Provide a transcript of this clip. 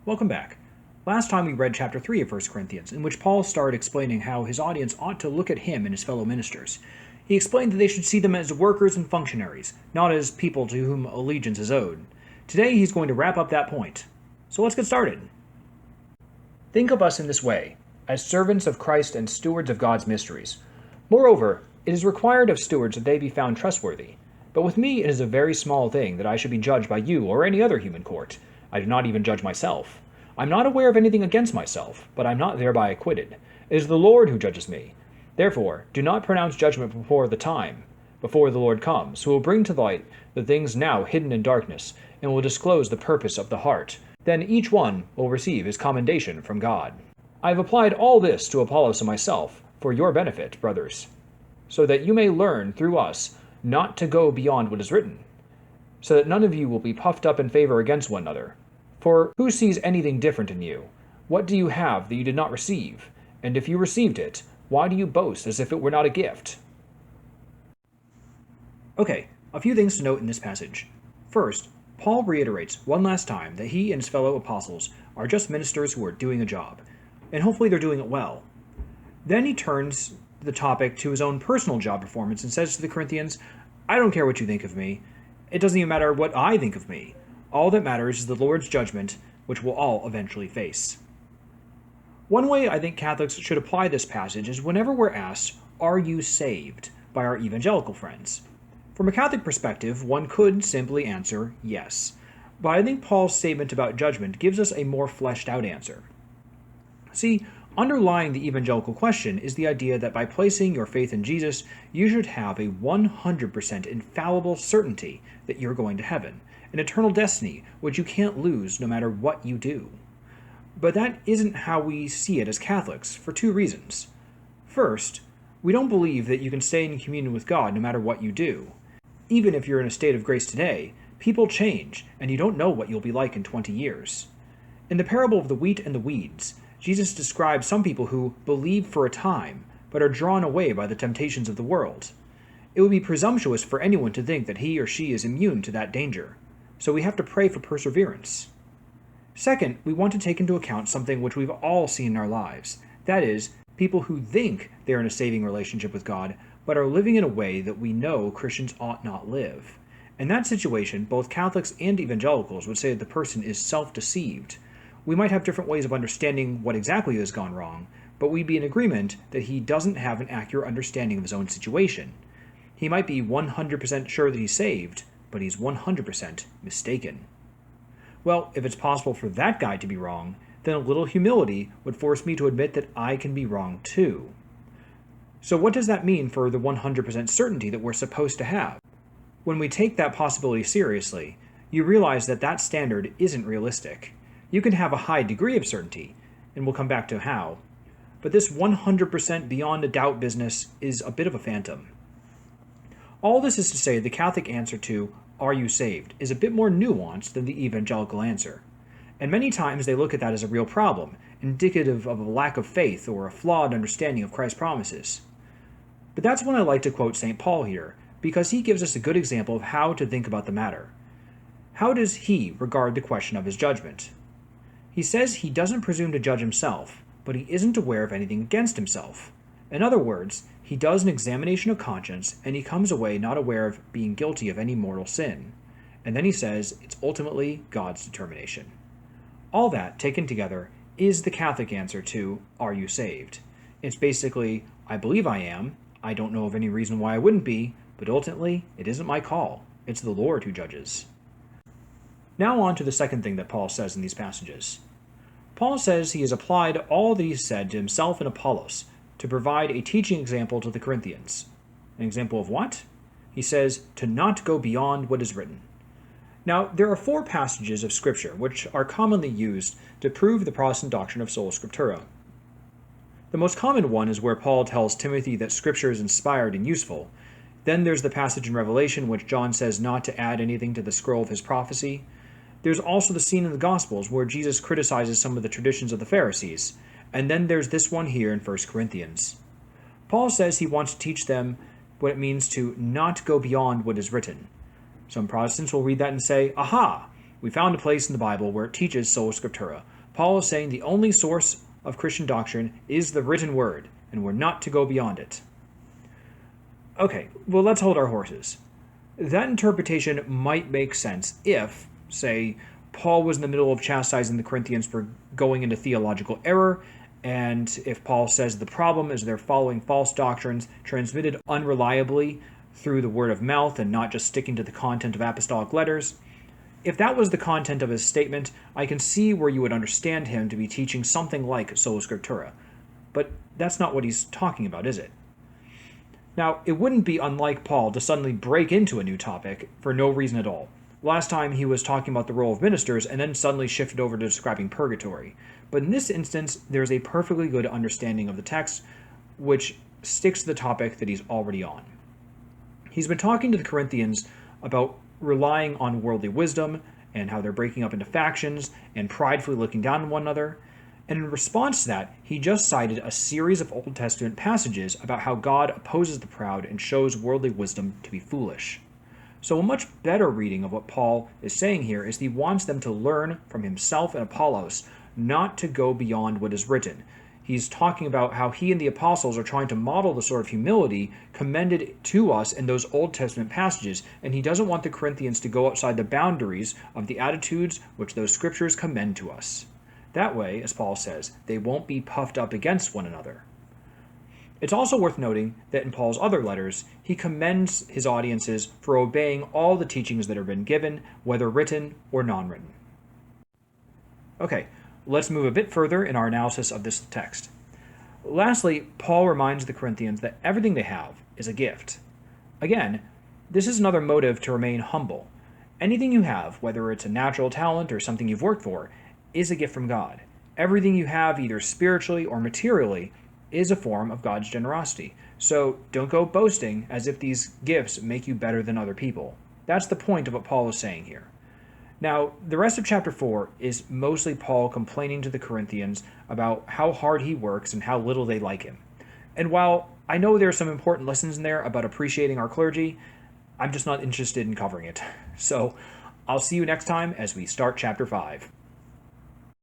Welcome back. Last time we read chapter 3 of 1 Corinthians, in which Paul started explaining how his audience ought to look at him and his fellow ministers. He explained that they should see them as workers and functionaries, not as people to whom allegiance is owed. Today he's going to wrap up that point. So let's get started. Think of us in this way, as servants of Christ and stewards of God's mysteries. Moreover, it is required of stewards that they be found trustworthy. But with me it is a very small thing that I should be judged by you or any other human court. I do not even judge myself. I'm not aware of anything against myself, but I'm not thereby acquitted. It is the Lord who judges me. Therefore, do not pronounce judgment before the time, before the Lord comes, who will bring to light the things now hidden in darkness, and will disclose the purpose of the heart. Then each one will receive his commendation from God. I have applied all this to Apollos and myself, for your benefit, brothers, so that you may learn through us not to go beyond what is written, so that none of you will be puffed up in favor against one another. For who sees anything different in you? What do you have that you did not receive? And if you received it, why do you boast as if it were not a gift? Okay, a few things to note in this passage. First, Paul reiterates one last time that he and his fellow apostles are just ministers who are doing a job, and hopefully they're doing it well. Then he turns the topic to his own personal job performance and says to the Corinthians, I don't care what you think of me. It doesn't even matter what I think of me. All that matters is the Lord's judgment, which we'll all eventually face. One way I think Catholics should apply this passage is whenever we're asked, are you saved, by our evangelical friends. From a Catholic perspective, one could simply answer yes, but I think Paul's statement about judgment gives us a more fleshed out answer. See, underlying the evangelical question is the idea that by placing your faith in Jesus, you should have a 100% infallible certainty that you're going to heaven, an eternal destiny which you can't lose no matter what you do. But that isn't how we see it as Catholics, for two reasons. First, we don't believe that you can stay in communion with God no matter what you do. Even if you're in a state of grace today, people change, and you don't know what you'll be like in 20 years. In the parable of the wheat and the weeds, Jesus describes some people who believe for a time, but are drawn away by the temptations of the world. It would be presumptuous for anyone to think that he or she is immune to that danger. So we have to pray for perseverance. Second, we want to take into account something which we've all seen in our lives. That is, people who think they're in a saving relationship with God, but are living in a way that we know Christians ought not live. In that situation, both Catholics and evangelicals would say that the person is self-deceived. We might have different ways of understanding what exactly has gone wrong, but we'd be in agreement that he doesn't have an accurate understanding of his own situation. He might be 100% sure that he's saved, but he's 100% mistaken. Well, if it's possible for that guy to be wrong, then a little humility would force me to admit that I can be wrong too. So what does that mean for the 100% certainty that we're supposed to have? When we take that possibility seriously, you realize that that standard isn't realistic. You can have a high degree of certainty, and we'll come back to how, but this 100% beyond a doubt business is a bit of a phantom. All this is to say the Catholic answer to are you saved is a bit more nuanced than the evangelical answer. And many times they look at that as a real problem, indicative of a lack of faith or a flawed understanding of Christ's promises. But that's when I like to quote St. Paul here, because he gives us a good example of how to think about the matter. How does he regard the question of his judgment? He says he doesn't presume to judge himself, but he isn't aware of anything against himself. In other words, he does an examination of conscience, and he comes away not aware of being guilty of any mortal sin. And then he says it's ultimately God's determination. All that, taken together, is the Catholic answer to, are you saved? It's basically, I believe I am, I don't know of any reason why I wouldn't be, but ultimately, it isn't my call. It's the Lord who judges. Now on to the second thing that Paul says in these passages. Paul says he has applied all that he said to himself and Apollos, to provide a teaching example to the Corinthians. An example of what? He says, to not go beyond what is written. Now, there are 4 passages of Scripture which are commonly used to prove the Protestant doctrine of sola scriptura. The most common one is where Paul tells Timothy that Scripture is inspired and useful. Then there's the passage in Revelation which John says not to add anything to the scroll of his prophecy. There's also the scene in the Gospels where Jesus criticizes some of the traditions of the Pharisees. And then there's this one here in 1 Corinthians. Paul says he wants to teach them what it means to not go beyond what is written. Some Protestants will read that and say, aha, we found a place in the Bible where it teaches sola scriptura. Paul is saying the only source of Christian doctrine is the written word, and we're not to go beyond it. Okay, well, let's hold our horses. That interpretation might make sense if, say, Paul was in the middle of chastising the Corinthians for going into theological error, and if Paul says the problem is they're following false doctrines transmitted unreliably through the word of mouth and not just sticking to the content of apostolic letters. If that was the content of his statement, I can see where you would understand him to be teaching something like sola scriptura. But that's not what he's talking about, is it? Now, it wouldn't be unlike Paul to suddenly break into a new topic for no reason at all. Last time he was talking about the role of ministers and then suddenly shifted over to describing purgatory. But in this instance, there's a perfectly good understanding of the text, which sticks to the topic that he's already on. He's been talking to the Corinthians about relying on worldly wisdom and how they're breaking up into factions and pridefully looking down on one another. And in response to that, he just cited a series of Old Testament passages about how God opposes the proud and shows worldly wisdom to be foolish. So a much better reading of what Paul is saying here is he wants them to learn from himself and Apollos, not to go beyond what is written. He's talking about how he and the apostles are trying to model the sort of humility commended to us in those Old Testament passages, and he doesn't want the Corinthians to go outside the boundaries of the attitudes which those scriptures commend to us. That way, as Paul says, they won't be puffed up against one another. It's also worth noting that in Paul's other letters, he commends his audiences for obeying all the teachings that have been given, whether written or non-written. Okay, let's move a bit further in our analysis of this text. Lastly, Paul reminds the Corinthians that everything they have is a gift. Again, this is another motive to remain humble. Anything you have, whether it's a natural talent or something you've worked for, is a gift from God. Everything you have, either spiritually or materially, is a form of God's generosity. So don't go boasting as if these gifts make you better than other people. That's the point of what Paul is saying here. Now, the rest of chapter 4 is mostly Paul complaining to the Corinthians about how hard he works and how little they like him. And while I know there are some important lessons in there about appreciating our clergy, I'm just not interested in covering it. So I'll see you next time as we start chapter 5.